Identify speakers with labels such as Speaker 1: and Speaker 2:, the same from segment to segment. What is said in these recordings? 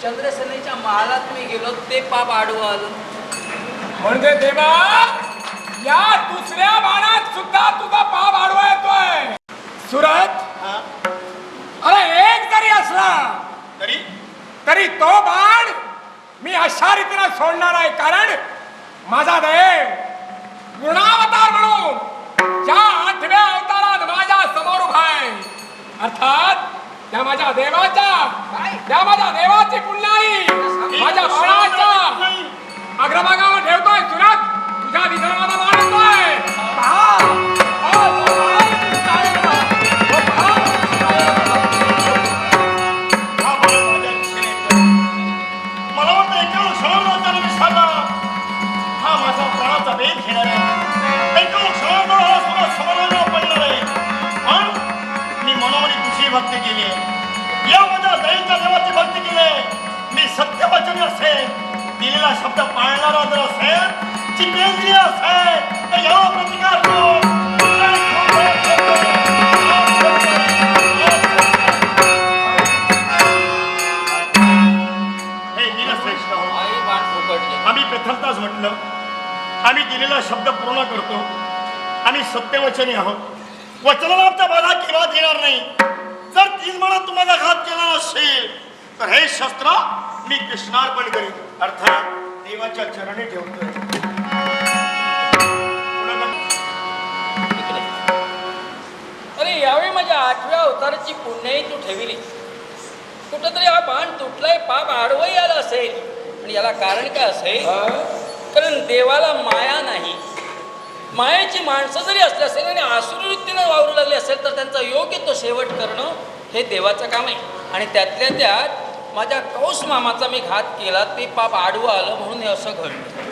Speaker 1: चंद्रसेनेच्या महालात मी गेलो ते पाप आडवं आलं.
Speaker 2: म्हणजे देवा या दुसऱ्या बाणात सुद्धा तुझा पाप आडवा येतोय. सुरत अरे एक जरी असला तरी तो बाण मी अशा रीतीने सोडणार आहे. कारण माझा देव गुणावतार म्हणून ज्या 8व्या अवतारात माझ्या समोर उभा आहे, अर्थात त्या माझ्या देवाची पुण्याई माझ्या बाणाच्या अग्रभागावर ठेवतोय. सुरत तुझ्या विधानाला बाण येतोय.
Speaker 3: मला वाटतं एका क्षणाला विसरला हा माझा प्राणाचा वेध घेणार आहे. एका क्षणाला हा सगळं समोर पडणार आहे. पण मी मनोमनी तुझी भक्ती केली आहे. या माझ्या दैत्य देवाची भक्ती केली आहे. मी सत्यवचनी असेल, दिलेला शब्द पाळणारा जर असेल, जितेंद्रिय असेल तर याला प्रतिकार करून आम्ही प्रथमताच म्हटलं आम्ही दिलेला शब्द पूर्ण करतो. आम्ही सत्यवचनी आहोत. वचनाला आमचा बाधा केव्हा देणार नाही. जर 3 म्हणत तुम्हाला घात केला असेल तर हे शस्त्र मी कृष्णार्पण करीन. अर्थात देवाच्या चरणी ठेवतोय.
Speaker 1: अरे यावेळी माझ्या 8व्या अवताराची पुण्याई तू ठेवली. कुठंतरी हा बाण तुटलाय, पाप आडवंही आलं असेल. आणि याला कारण काय असेल? कारण देवाला माया नाही. मायेची माणसं जरी असली असेल आणि आसुरवृत्तीनं वावरू लागले असेल तर त्यांचा योग्य तो शेवट करणं हे देवाचं काम आहे. आणि त्यातल्या त्यात माझ्या कौस मामाचा मी घात केला, ते पाप आडवं आलं म्हणून हे असं घडलं.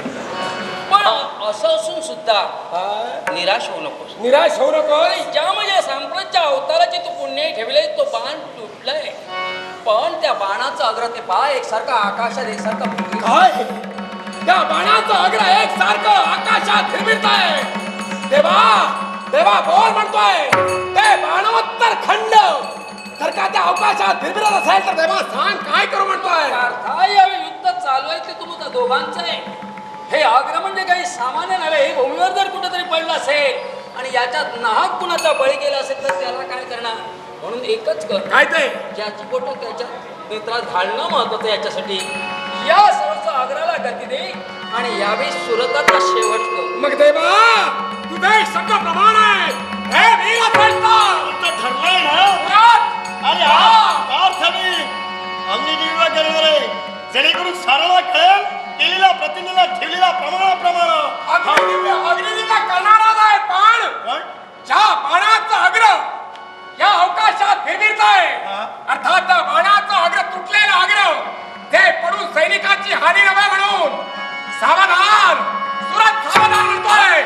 Speaker 1: पण असं असून सुद्धा निराश होऊ नकोस.
Speaker 2: निराश होऊ नको.
Speaker 1: ज्या माझ्या सांप्रतच्या अवताराची तू पुण्याई ठेवले तो बाण तुटलाय, पण त्या बाणाचा अग्र ते पहा एकसारखा आकाशात एकसारखं
Speaker 2: काय त्या बाणाचं अग्र एकसारखं आकाशात फिरवितंय. देवा बोल म्हणतोय. ते बाणोत्तर खंड जर का त्या अवकाशात फिरवित असेल तर देवा सांग काय करू म्हणतोय.
Speaker 1: यावेळी युद्ध चालू आहे ते तुमचं दोघांचं आहे. हे अग्र म्हणजे काही सामान्य नव्हे. हे भूमीवर जर कुठेतरी पडलं असेल आणि याच्यात नाहक कुणाचा बळी गेला असेल तर त्याला काय करणार. म्हणून एकच कर,
Speaker 2: काय ते
Speaker 1: ज्याची बोटं त्याच्या नेत्रात घालणं महत्वाचं. याच्यासाठी या सर्व अग्राला गती दे आणि यावेळी सुरताचा शेवट कर.
Speaker 2: मग देवा तुझं एक सगळं प्रमाण आहे. हे वीर
Speaker 3: ठरलंय ना. अरे हा मी अग्निदेवीला करणार आहे. जेणेकरून साराला कळेल केलेल्या प्रतिनिधीला ठेवलेल्या प्रमाणाप्रमाणे
Speaker 2: अग्निदेवीला करणारा आहे. पण ज्या बाणाचं अग्र या अवकाशात फिरवित आहे, अर्थात त्या बाणाचं अग्र तुटलेलं अग्र ते पडून सैनिकाची हानी नव्हे म्हणून सावधान. सुरत सावधान म्हणतोय.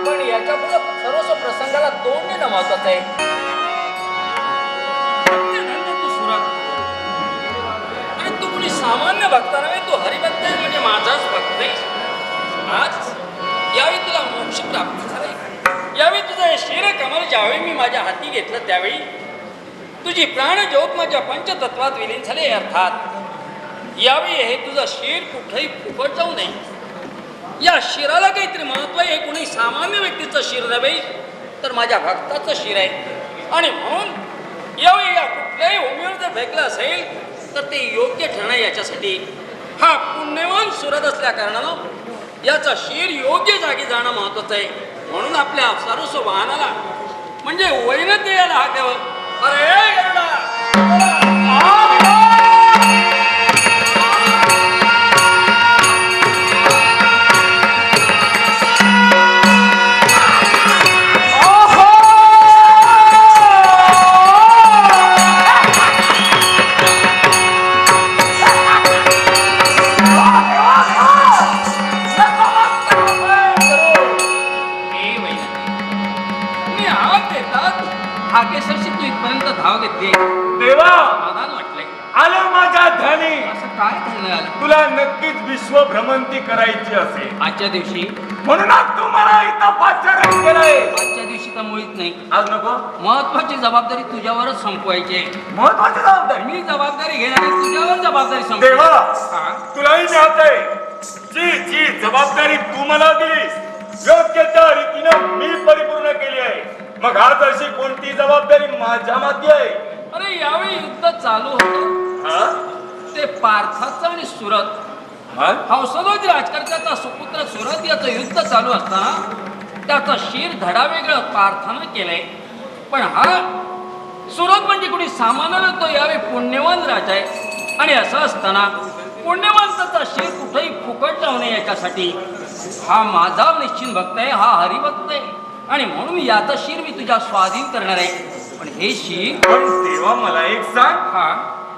Speaker 1: पण याच्या पुढे सर्वस्व प्रसंगाला 2 देणं महत्वाचं आहे. तू सुरत आणि तू कुणी सामान्य भक्त नव्हे. तू हरिभक्त आहे म्हणजे माझाच भक्त आहे. आज यावेळी तुला मोक्ष प्राप्त झालाय. यावेळी तुझं हे शिर कमल ज्यावेळी मी माझ्या हाती घेतलं त्यावेळी तुझी प्राणज्योत माझ्या पंचतत्वात विलीन झाले. अर्थात यावेळी हे तुझं शिर कुठेही फुकट जाऊ नये. या शिराला काहीतरी महत्व आहे. कुणी सामान्य व्यक्तीचं शिर नव्हे तर माझ्या भक्ताचं शिर आहे. आणि म्हणून यावेळी या कुठल्याही भूमीवर जर फेकलं असेल तर ते योग्य ठरणं. याच्यासाठी हा पुण्यवान सुरत असल्या कारणानं याचा शिर योग्य जागी जाणं महत्वाचं आहे. म्हणून आपल्या सर्वस्व वाहनाला म्हणजे वैनत याला हाक द्यावं. अरे गरुडा हाकेसरशी तू इथपर्यंत धाव घेतली.
Speaker 2: ध्यानी
Speaker 1: असं काय झालं
Speaker 2: तुला नक्कीच विश्व भ्रमंती करायची असेल.
Speaker 1: आजच्या दिवशी?
Speaker 2: म्हणूनच तू मला इथं पाचारण केलंय.
Speaker 1: आजच्या दिवशी तर मुळीच नाही.
Speaker 2: आज नको.
Speaker 1: महत्वाची जबाबदारी तुझ्यावरच संपवायची आहे.
Speaker 2: महत्वाची जबाबदारी
Speaker 1: मी जबाबदारी घेणार आहे, तुझ्यावर जबाबदारी संपवायची.
Speaker 2: देवा तुलाही मिळतंय. जी जी जबाबदारी तू मला दिलीस योग्य त्या रीतीनं मी परिपूर्ण केली आहे. मग आज अशी कोणती जबाबदारी माझ्या माती आहे?
Speaker 1: अरे यावेळी युद्ध चालू होतं ते पार्थाचं आणि सुरत. हौसलोज राजकर्त्याचा सुपुत्र सुरत याचं युद्ध चालू असताना त्याचं शिर धडा वेगळं पार्थानं केलंय. पण हा सुरत म्हणजे कुणी सामान्य तो यावेळी पुण्यवान राजा आहे. आणि असं असताना पुण्यवानचा शिर कुठेही फुकट जाऊ नये याच्यासाठी हा माझा निश्चित भक्त आहे, हा हरिभक्त आहे. आणि म्हणून याचा शिर मी तुझ्या स्वाधीन करणार आहे. पण हे शिर
Speaker 2: पण देवा मला एक सांग,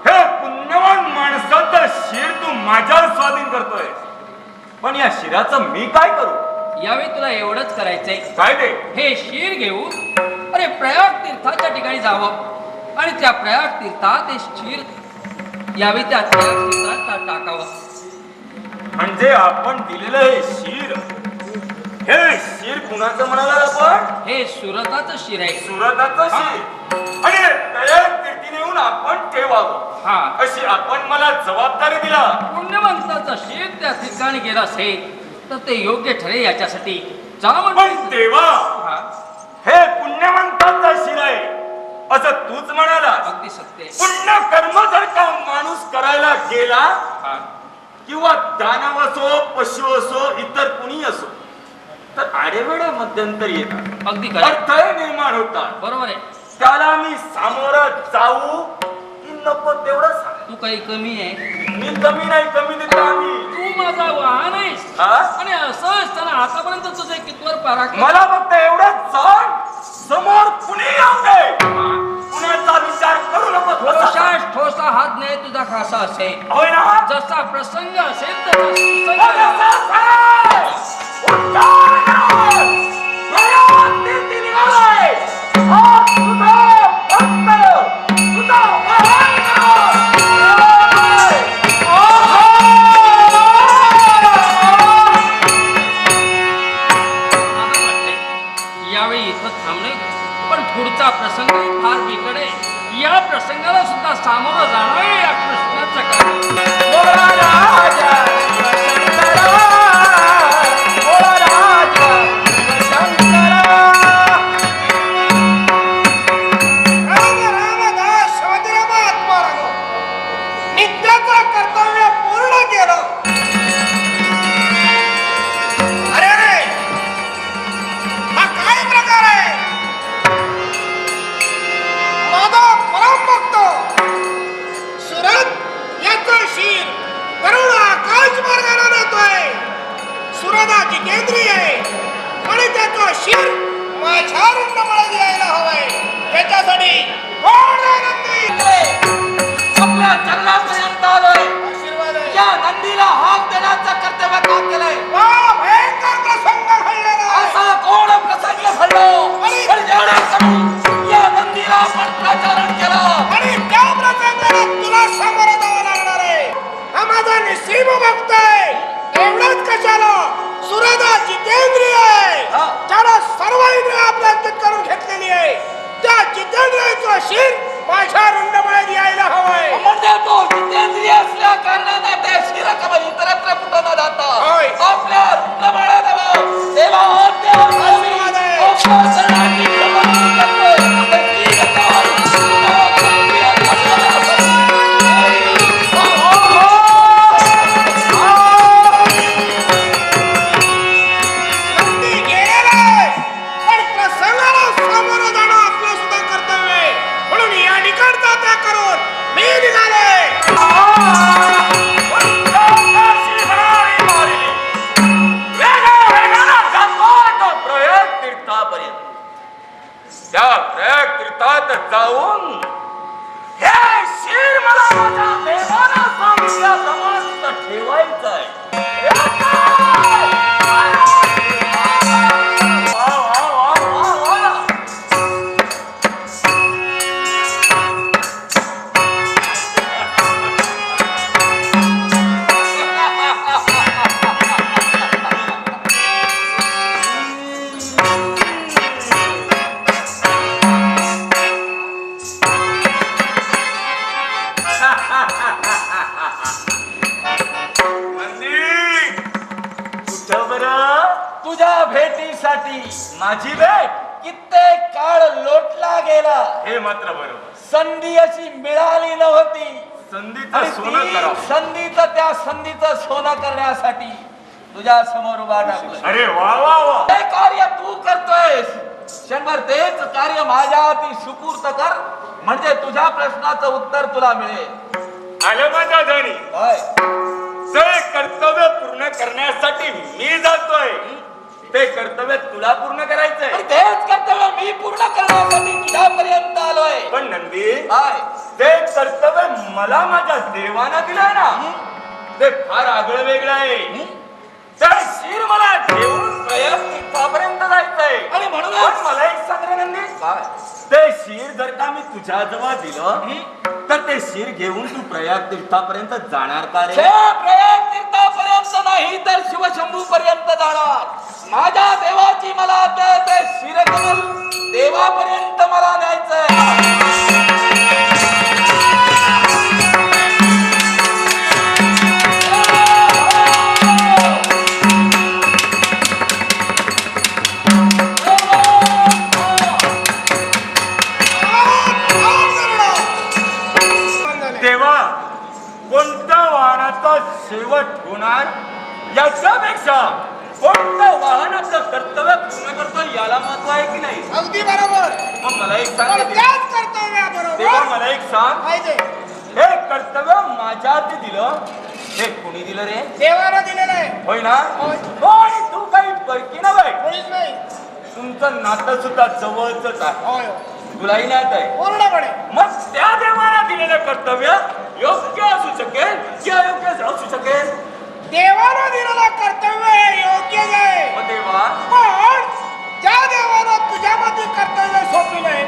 Speaker 2: हे पुण्यवान माणसाचं शिर तू माझ्या स्वाधीन करतोय, पण या शिराचं मी काय करू?
Speaker 1: यावेळी तुला एवढंच करायचंय.
Speaker 2: काय ते?
Speaker 1: हे शिर घेऊन अरे प्रयाग तीर्थाच्या ठिकाणी जावं आणि त्या प्रयाग तीर्थात हे शिर यावेळी त्या प्रयाग तीर्थात टाकावं.
Speaker 2: म्हणजे आपण दिलेलं हे शिर कुणाचं म्हणाला आपण?
Speaker 1: हे सुरताचं शिर आहे.
Speaker 2: सुरताचं शिर आणि प्रयाग तीर्थी नेऊन आपण ठेवावं अशी आपण मला जबाबदारी दिला.
Speaker 1: पुण्यवंताचं शिर त्या ठिकाणी गेलं असेल तर ते योग्य ठरेल याच्यासाठी जा.
Speaker 2: पण देवा हे पुण्यवंताचं शिर आहे असं तूच म्हणाला.
Speaker 1: अगदी सत्य.
Speaker 2: पुण्य कर्म जर का माणूस करायला गेला किंवा दानव असो पशु असो इतर कुणी असो तर आडेवेडे मध्यंतरी येतात.
Speaker 1: अगदी
Speaker 2: अडथळे निर्माण होतात.
Speaker 1: बरोबर आहे.
Speaker 2: त्याला मी सामोरं जाऊ की नको तेवढं सांग.
Speaker 1: तू काही कमी आहे?
Speaker 2: मी कमी नाही, कमी देतो आम्ही.
Speaker 1: तू माझा वाहन आहेस आणि असं असताना आतापर्यंत तुझे कितवर पराक्रम.
Speaker 2: मला फक्त एवढंच सांग, समोर कुणी येऊ दे कुणाचा विचार करू नको.
Speaker 1: ठोसा हात नाही तुझा खासा असेल.
Speaker 2: होय ना?
Speaker 1: जसा प्रसंग असेल तसा यावेळी इथं थांबणे. पण पुढचा प्रसंग फार बिकट आहे. या प्रसंगाला सुद्धा सामोरं जाणं या कृष्णाचं
Speaker 4: नित्याचं कर्तव्य पूर्ण केलं. अरे अरे हा काय प्रकार आहे? माझा परमभक्त सुरत याचं शिर करुण आकाश मार्गाने नेतोय. सुरदा जितेंद्रिय आहे आणि त्याचं शिर माझ्या रुंडमाळ्यात यायला हवंय. त्याच्यासाठी कोण
Speaker 5: आपल्या जन्मापर्यंत आलोय.
Speaker 4: आशीर्वाद आहे.
Speaker 5: या नंदीला हाक देण्याचं कर्तव्य का केलंय?
Speaker 4: भयंकर प्रसंग घडलेला आहे.
Speaker 5: असा कोण प्रसंग घडलो पण जेवढ्यासाठी या नंदीला आपण प्रचारण केलं
Speaker 4: आणि त्या प्रसंगाला तुला सामोरं जावं लागणार आहे. हा माझा निस्सीम भक्त आहे. एवढंच कशाला सुरदा जितेंद्रिय आहे. त्याला सर्व इंद्रिय आपल्यात करून घेतलेली आहे. त्या जितेंद्रियाचं शिर माझ्या रुंडमाळ्यात यायला हवंय.
Speaker 5: म्हणजे तो जितेंद्रिय असल्या कारणाने त्या शिरकम इतरत्र कुठं न जाता आपल्या रुग्णवाड्यात यावं. देवा
Speaker 4: आशीर्वाद आहे. नंदी गेलेला आहे, पण प्रसंगाला सामोरं जाणं आपलं सुद्धा कर्तव्य आहे. म्हणून या निकटचा त्याग करून मी निघालोय.
Speaker 2: त्या प्रयाग तीर्थात जाऊन हे शिर मला माझ्या देवानं सांगितल्याप्रमाणे ठेवायचं आहे.
Speaker 5: माझी भेट कित्येक काळ लोटला गेला.
Speaker 3: हे मात्र बरोबर.
Speaker 5: संधी अशी मिळाली नव्हती.
Speaker 3: संधीचं सोनं करा.
Speaker 5: संधीचं सोनं करण्यासाठी तुझ्या समोर उभा टाकलं.
Speaker 3: अरे वा वा वा.
Speaker 5: हे कार्य तू करतोयस. क्षणभर तेच कार्य माझ्या हाती सुपूर्त कर, म्हणजे तुझ्या प्रश्नाचं उत्तर तुला मिळेल.
Speaker 3: आलं माझ्या ध्यानी.
Speaker 5: होय.
Speaker 3: जे कर्तव्य पूर्ण करण्यासाठी मी जातोय ते कर्तव्य तुला पूर्ण करायचंय.
Speaker 5: आणि तेच कर्तव्य मी पूर्ण करण्यासाठी तुझ्यापर्यंत आलोय.
Speaker 3: पण नंदी,
Speaker 5: काय?
Speaker 3: ते कर्तव्य मला माझ्या देवानं दिलंय ना, ते फार आगळं वेगळं आहे. ते शिर मला घेऊन प्रयत्नापर्यंत जायचंय.
Speaker 5: आणि म्हणून
Speaker 3: पण मला एक सांग रे नंदी,
Speaker 5: काय?
Speaker 3: ते शिर जर का मी तुझ्या जवळ दिलं तर ते शिर घेऊन तू प्रयाग तीर्थापर्यंत जाणार का रे?
Speaker 5: प्रयाग तीर्थापर्यंत नाही तर शिवशंभू पर्यंत जाणार. माझ्या देवाची मला आता ते शिरकमल देवापर्यंत मला न्यायचंय.
Speaker 3: तेव्हा कोणत्या वाहनाचा शेवट होणार याच्यापेक्षा कोणत्या वाहनाचं कर्तव्य पूर्ण करतो याला महत्व आहे की नाही?
Speaker 4: अगदी बरोबर.
Speaker 3: मग मला एक सांग
Speaker 4: पण
Speaker 3: रे.
Speaker 4: त्याच कर्तव्याबरोबर
Speaker 3: तेव्हा मला एक सांग,
Speaker 4: पाहिजे
Speaker 3: हे कर्तव्य माझ्या हाती दिलं हे कुणी दिलं रे?
Speaker 4: देवाला दिलेलं आहे.
Speaker 3: होय ना?
Speaker 4: होय.
Speaker 3: हो, आणि तू काही पैकी ना बाई.
Speaker 4: कोणीच नाही.
Speaker 3: तुमचं नातं सुद्धा जवळच आहे.
Speaker 4: होय
Speaker 3: तुलाही नात आहे.
Speaker 4: पूर्णपणे.
Speaker 3: मग त्या देवाला दिलेलं कर्तव्य योग्य असू शकेल की अयोग्य असू शकेल?
Speaker 4: देवाला दिलेलं कर्तव्य हे योग्यच आहे.
Speaker 3: मग देवा,
Speaker 4: पण ज्या देवानं तुझ्यामध्ये कर्तव्य सोपविलंय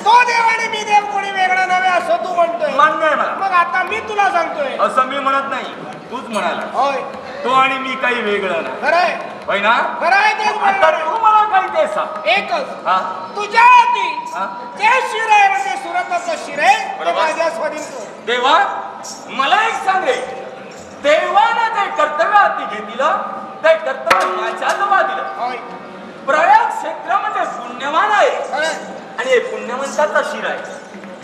Speaker 4: तो देवाने मी देव कोणी वेगळा नव्हे असं तू म्हणतोय.
Speaker 3: मान्य आहे मला.
Speaker 4: मग आता मी तुला सांगतोय.
Speaker 3: असं मी म्हणत नाही, तूच म्हणाला.
Speaker 4: होय
Speaker 3: तो आणि मी काही वेगळं नाही.
Speaker 4: खरंय
Speaker 3: होय ना?
Speaker 4: खरं आहे तेच
Speaker 3: आता
Speaker 4: म्हणणार आहे.
Speaker 3: तू मला काही ते सांग.
Speaker 4: एकच
Speaker 3: हा?
Speaker 4: तुझ्या हाती
Speaker 3: हा?
Speaker 4: जे शिर आहे म्हणजे सुरताचं शिर आहे ते
Speaker 3: बरोबर.
Speaker 4: माझ्या स्वाधीन कर.
Speaker 3: देवा, मला एक सांग रे. देवानं जे कर्तव्य हाती घेतलं ते कर्तव्य माझ्या जवळ दिलं.
Speaker 4: होय
Speaker 3: प्रयाग क्षेत्र म्हणजे पुण्यवान आहे
Speaker 4: खरंय.
Speaker 3: आणि हे पुण्यवंताचा शिर आहे.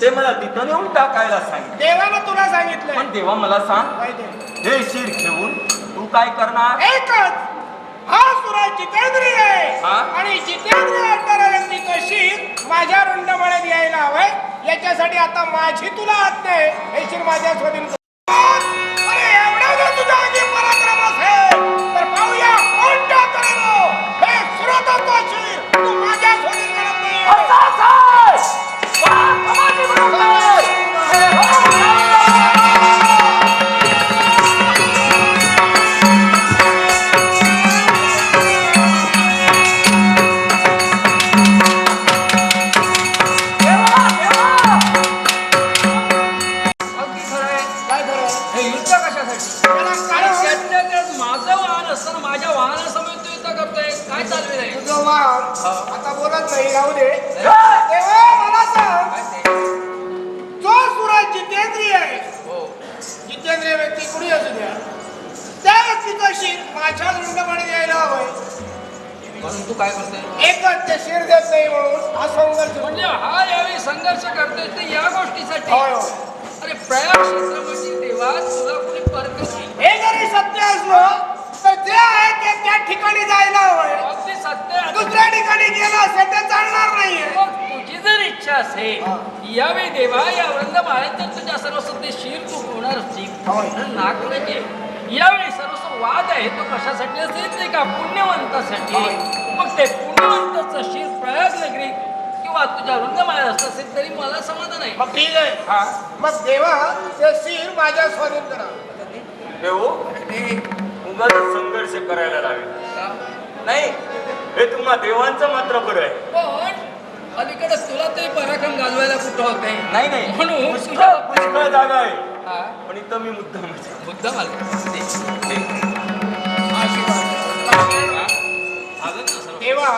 Speaker 3: ते मला तिथं नेऊन टाकायला सांगितलं.
Speaker 4: देवानं तुला सांगितलंय.
Speaker 3: पण देवा मला सांग,
Speaker 4: पाहिजे
Speaker 3: हे शिर घेऊन तू काय करणार?
Speaker 4: एकच हा सुरा जितेंद्रिय आहे.
Speaker 3: हा?
Speaker 4: आणि जितेंद्रिय असणाऱ्या व्यक्तीचं शिर माझ्या रुंडमाळ्यात यायला हवंय. याच्यासाठी आता माझी तुला आज्ञा आहे हे शिर माझ्या स्वाधीन कर. अरे एवढा जर तुझ्या आधी पराक्रम असेल तर पाहूया कोणत्या तऱ्हेनं हे सुरताचं शिर तू माझ्या स्वाधीन करत नाही.
Speaker 1: अगदी खरं आहे.
Speaker 4: काय खरं?
Speaker 1: हे युद्ध कशासाठी?
Speaker 4: त्याला काय
Speaker 1: आणि
Speaker 4: होईल?
Speaker 1: त्यातल्या त्यात माझं वाहन असताना माझ्या वाहनासमोर तू युद्ध करतोय. काय चालू आहे?
Speaker 4: तुझं वाहन आता बोलत नाही राहू दे. तेव्हा मला सांग
Speaker 1: काय ते?
Speaker 4: जो सूरज जितेंद्रिय आहे
Speaker 1: हो.
Speaker 4: जितेंद्रिय व्यक्ती कुणी असू द्या त्या व्यक्तीचं शिर माझ्या रुंडमाळ्यात यायला हवंय.
Speaker 1: म्हणून तू काय करतोय?
Speaker 4: एकच ते शिर देत नाही म्हणून हा संघर्ष.
Speaker 1: म्हणजे हा यावेळी संघर्ष करतोय ते या गोष्टीसाठी.
Speaker 4: होय होय.
Speaker 1: अरे प्रयाग क्षेत्रामध्ये देवा तुला कोणी परक नाही.
Speaker 4: हे जरी सत्य असलं तर जे आहे ते त्या ठिकाणी जायला हवंय.
Speaker 1: अगदी सत्य आहे.
Speaker 4: दुसऱ्या ठिकाणी गेलं असेल तर चालणार नाहीये.
Speaker 1: मग तुझी जर इच्छा असेल यावेळी देवा या वृंदमाळ्यात जर तुझ्या सर्वस्व ते शिर तू होणार असतील
Speaker 4: होय.
Speaker 1: तर नागपुराचे यावेळी सर्वस्व वाद आहे तो कशासाठी असेल ते का पुण्यवंतासाठी. मग ते पुण्यवंताचं शिर प्रयाग नगरीत किंवा तुझ्या वृंदमाळ्यात असत असेल तरी मला समाधान आहे.
Speaker 4: मग ठीक आहे.
Speaker 1: हा
Speaker 4: मग देवा ते शिर माझ्या स्वाधीन करा.
Speaker 3: देव, उगाच संघर्ष करायला लागेल नाही. हे तुम्हा देवांचं मात्र बरं आहे.
Speaker 1: पण अलीकडे तुला तरी पराक्रम गाजवायला कुठं होते.
Speaker 3: नाही नाही,
Speaker 1: म्हणून
Speaker 3: पुष्कळ पुष्कळ जागा आहे.
Speaker 1: हा,
Speaker 3: पण इथं मी मुद्दाम
Speaker 1: मुद्दाम आला.
Speaker 4: देवा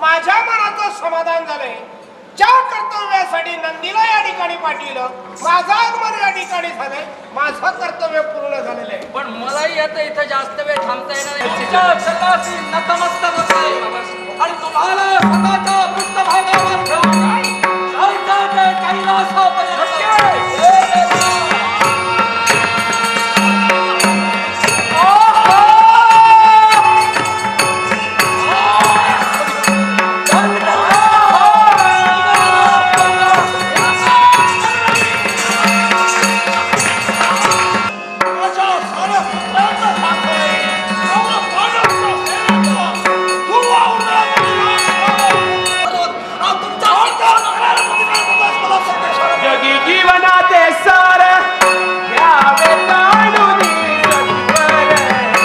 Speaker 4: माझ्या मनाचं समाधान झालंय. ज्या कर्तव्यासाठी नंदीला या ठिकाणी पाठविलं माझं आगमन या ठिकाणी झालंय. माझं कर्तव्य पूर्ण झालेलं आहे.
Speaker 1: पण मलाही आता इथं जास्त वेळ थांबता येणार नाही.
Speaker 5: तुझ्या चरणाशी नतमस्तक होतोय. आणि तुम्हाला स्वतःच्या पृष्ठभागावर ठेवून जायचं ते कैलासापर्यंत.
Speaker 3: माझ्या साऱ्या पुत्रांचा साखर आहे. एवढा पांडवांचा सेनेचा धुव्वा उडवण्यामध्ये नाश व्हावा. तुमच्या मला सत्य शरण
Speaker 4: जगी जीवनाते सार घ्यावे जाणून सत्वर जैसे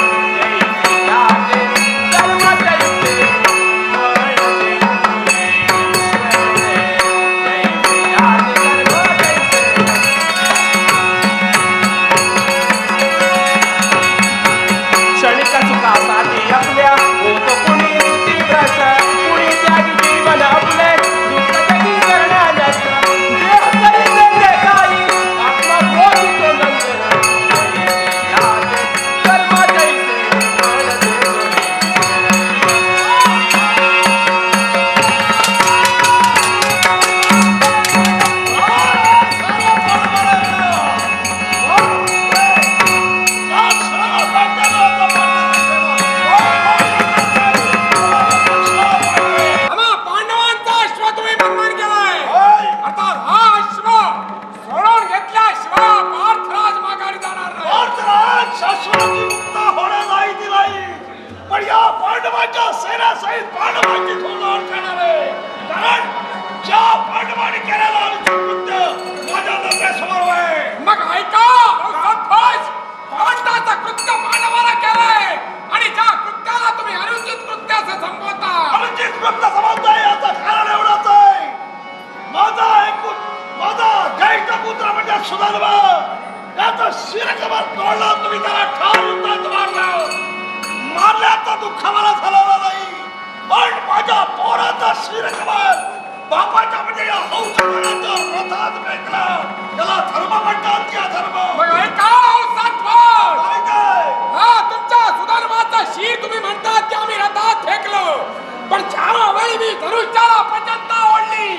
Speaker 4: याचे कर्म तैसे फळ देऊळे ईश्वर. जैसे याचे कर्म तैसे क्षणिक सुखासाठी आपल्या होतो कुणी तीव्रस कुणी त्यागी जीवन आपले दुःख जगी करण्यास देह करीत ते काही आत्मा बोधितो नंदन. याचे कर्म जैसे फळ देऊळे.
Speaker 2: आम्हा पांडवांचा अश्व तुम्ही बंधन केलाय. अर्थात हा अश्व सोडून घेतल्याशिवाय पार्थराज माघारी जाणार नाही.
Speaker 3: शाश्वती मुक्त होणार नाही दिलाई. पण या पांडवांच्या सेनासहित पांडवांची धुळवड करणार आहे. कारण ज्या पांडवांनी केलेलं अनुचित कृत्य माझ्या नजरेसमोर आहे.
Speaker 2: मग ऐका संतोष, पांडवाचं कृत्य पांडवाला केलंय आणि ज्या कृत्याला तुम्ही अनुचित कृत्य असे संबोधता.
Speaker 3: अनुचित कृत्य समजताय याचं कारण एवढंच आहे. माझा ज्येष्ठ पुत्र म्हणजे सुधर्मा याचं शिरकभर तोडलं. तुम्ही त्याला ठार युद्धात मारलं. मारल्याचं दुःख मला झालेलं नाही. पण माझ्या पोराचा शिरकभर बापाच्या म्हणजे या हौसपणाच्या रथात फेकलं. त्याला धर्म म्हणतात की अधर्म?
Speaker 2: मग ऐका संतोष,
Speaker 3: काय काय?
Speaker 2: हा तुमच्या सुधर्माचं शीर तुम्ही म्हणतात की आम्ही रथात फेकलो. पण ज्यावेळी मी धनुष्याला प्रचंड ओढली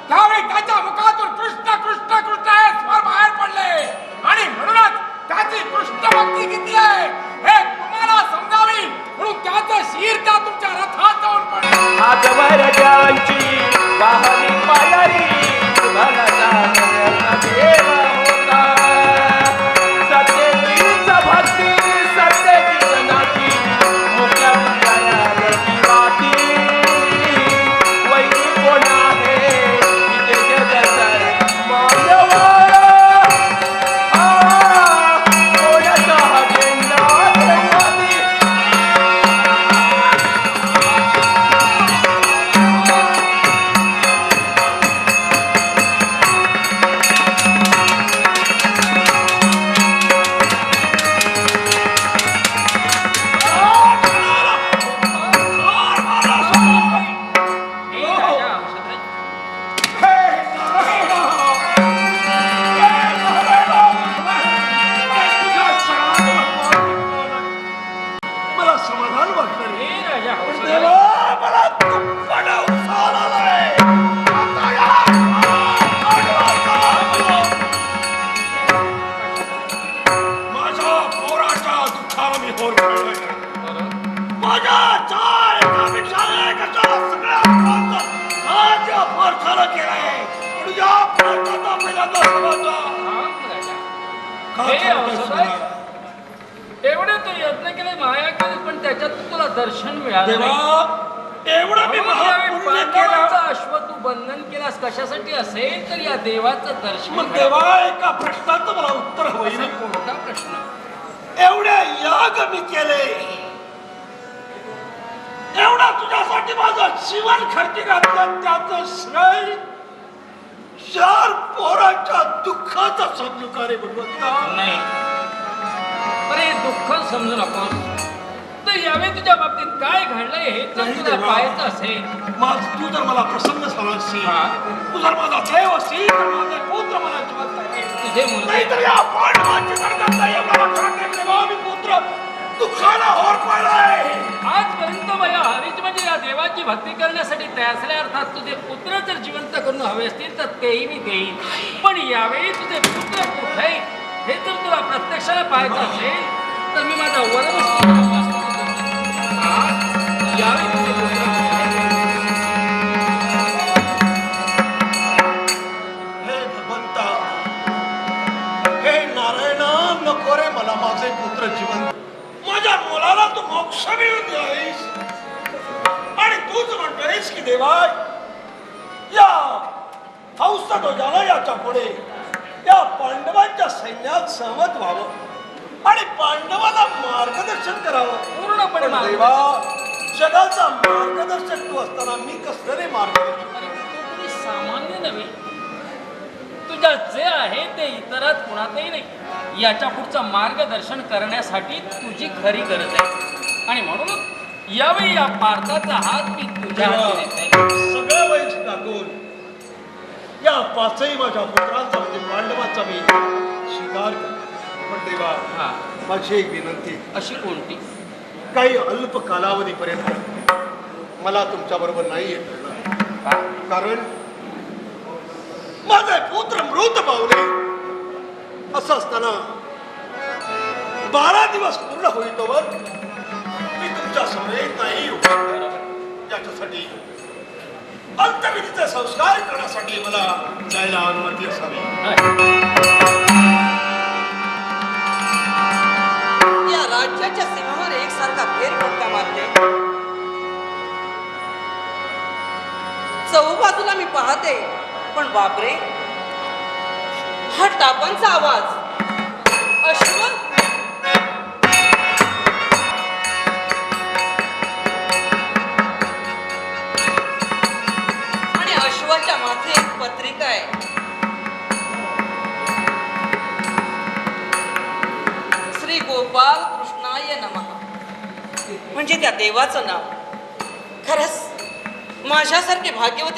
Speaker 2: त्यावेळी त्याच्या मुखातून कृष्ण कृष्ण कृष्ण हे स्वर बाहेर पडले. आणि म्हणूनच त्याची कृष्ण भक्ती किती आहे हे तुम्हाला समजावी म्हणून त्याचं शीर त्या तुमच्या रथात जाऊन पडलं.
Speaker 4: आजवर ज्यांची वाहनी पायारी भलता देव होता. सत्येचीच भक्ती सत्येचीच नाती मुक्या मुक्याची वाती. वैरी कोण आहे इथे जगसर मानवा. कोणाचा हजेंडा ठेवावी.
Speaker 3: मला समाधान वाटलं रे.
Speaker 1: हे राजा हौसले.
Speaker 3: देवा, मला दुप्पट उत्साह आलाय. आता या पांडवांचा माझ्या पोराच्या दुःखाला मी होर खेळलोय. माझ्या चार एकापेक्षा एक अशा सगळ्या मुलांचा राज्य पार्थानं केलंय. पण या पार्थाचा पहिल्यांदा समाजा का
Speaker 1: हे
Speaker 3: चालतंय
Speaker 1: हौसले.
Speaker 3: सुना?
Speaker 1: एवढे तू यत्न केले माया केली पण त्याच्यात तुला दर्शन मिळालं
Speaker 3: देवा,
Speaker 1: नाही.
Speaker 3: एवढं मी
Speaker 1: म्हणून यावेळी
Speaker 3: महापुण्य
Speaker 1: पांडवांचा
Speaker 3: केलं.
Speaker 1: अश्व तू बंधन केलास कशासाठी असेल तर या देवाचं दर्शन
Speaker 3: मग
Speaker 1: मिळावं.
Speaker 3: देवा, एका प्रश्नाचं मला उत्तर हवंय
Speaker 1: असा
Speaker 3: ना.
Speaker 1: कोणता प्रश्न?
Speaker 3: एवढे याग मी केले. एवढा तुझ्यासाठी माझं जीवन खर्ची घातलं. त्याचं श्रेय चार पोरांच्या दुःखाचा समजू का रे भगवंता?
Speaker 1: नाही. अरे दुःख समजू नकोस. तर यावेळी तुझ्या बाबतीत काय घडलंय हे तर
Speaker 3: नाही
Speaker 1: तुला
Speaker 3: देवा.
Speaker 1: पाहायचं असेल.
Speaker 3: मग तू जर मला प्रसन्न झाला असशील,
Speaker 1: हा.
Speaker 3: तू जर माझा देव असशील तर माझे पुत्र मला जिवंत आहे.
Speaker 1: तुझे मुलगे
Speaker 3: नाहीतर या पांडवांची सरकार नाही. एवढा लक्षात ठेव देवा, मी पुत्र
Speaker 4: दुःखाला होरपळलाय.
Speaker 1: आजपर्यंत माझ्या हरीच म्हणजे या देवाची भक्ती करण्यासाठी तयार असल्या अर्थात तुझे पुत्र जर जिवंत करून हवे असतील तर तेही मी देईन. पण यावेळी तुझे पुत्र कुठे हे जर तुला प्रत्यक्षाला पाहायचं असेल तर मी माझा वरद यावेळी तुझे पुत्र कुठे?
Speaker 3: हे भगवंता, हे नारायणा, नको रे मला माझे पुत्र जिवंत.
Speaker 4: माझ्या मुलाला तू मोक्ष मिळून द्यावीस आणि तूच म्हणतोयस की देवा या हौसध्वजाला याच्या पुढे या पांडवांच्या सैन्यात सहमत व्हावं आणि पांडवाला मार्गदर्शन करावं.
Speaker 1: पूर्णपणे
Speaker 3: पण देवा, जगाचा मार्गदर्शक तू असताना मी कसलं रे मार्गदर्शक?
Speaker 1: अरे तू कोणी सामान्य नव्हे. तुझ्या जे आहे ते इतरात कुणातही नाही. याच्या पुढचं मार्गदर्शन करण्यासाठी तुझी खरी गरज आहे आणि म्हणून यावेळी या पार्थाचा हात मी तुझ्या हाती देत आहे.
Speaker 3: सगळं वैश टाकून या पाचही माझ्या पुत्रांचा म्हणजे पांडवांचा मी स्वीकार करतो. पण देवा,
Speaker 1: हा,
Speaker 3: माझी एक विनंती,
Speaker 1: अशी कोणती?
Speaker 3: काही अल्प कालावधीपर्यंत मला तुमच्या बरोबर नाही येत. कारण माझे पुत्र मृत पावले. असं असताना 12 दिवस पूर्ण होईल तोवर मी तुमच्या समोर नाही येऊ. याच्यासाठी अंत्यविधीचे संस्कार करण्यासाठी मला जायला अनुमती असावी.
Speaker 6: या राज्याच्या सीमेवर एकसारखा फेरफटका मारते. चहूबाजूला मी पाहते, पण बापरे, हा टापांचा आवाज. अश्व आणि अश्वाच्या माथे एक पत्रिका आहे. श्री गोपाल कृष्णाय नमः, म्हणजे त्या देवाचं नाव. खरंच माझ्यासारखे भाग्यवती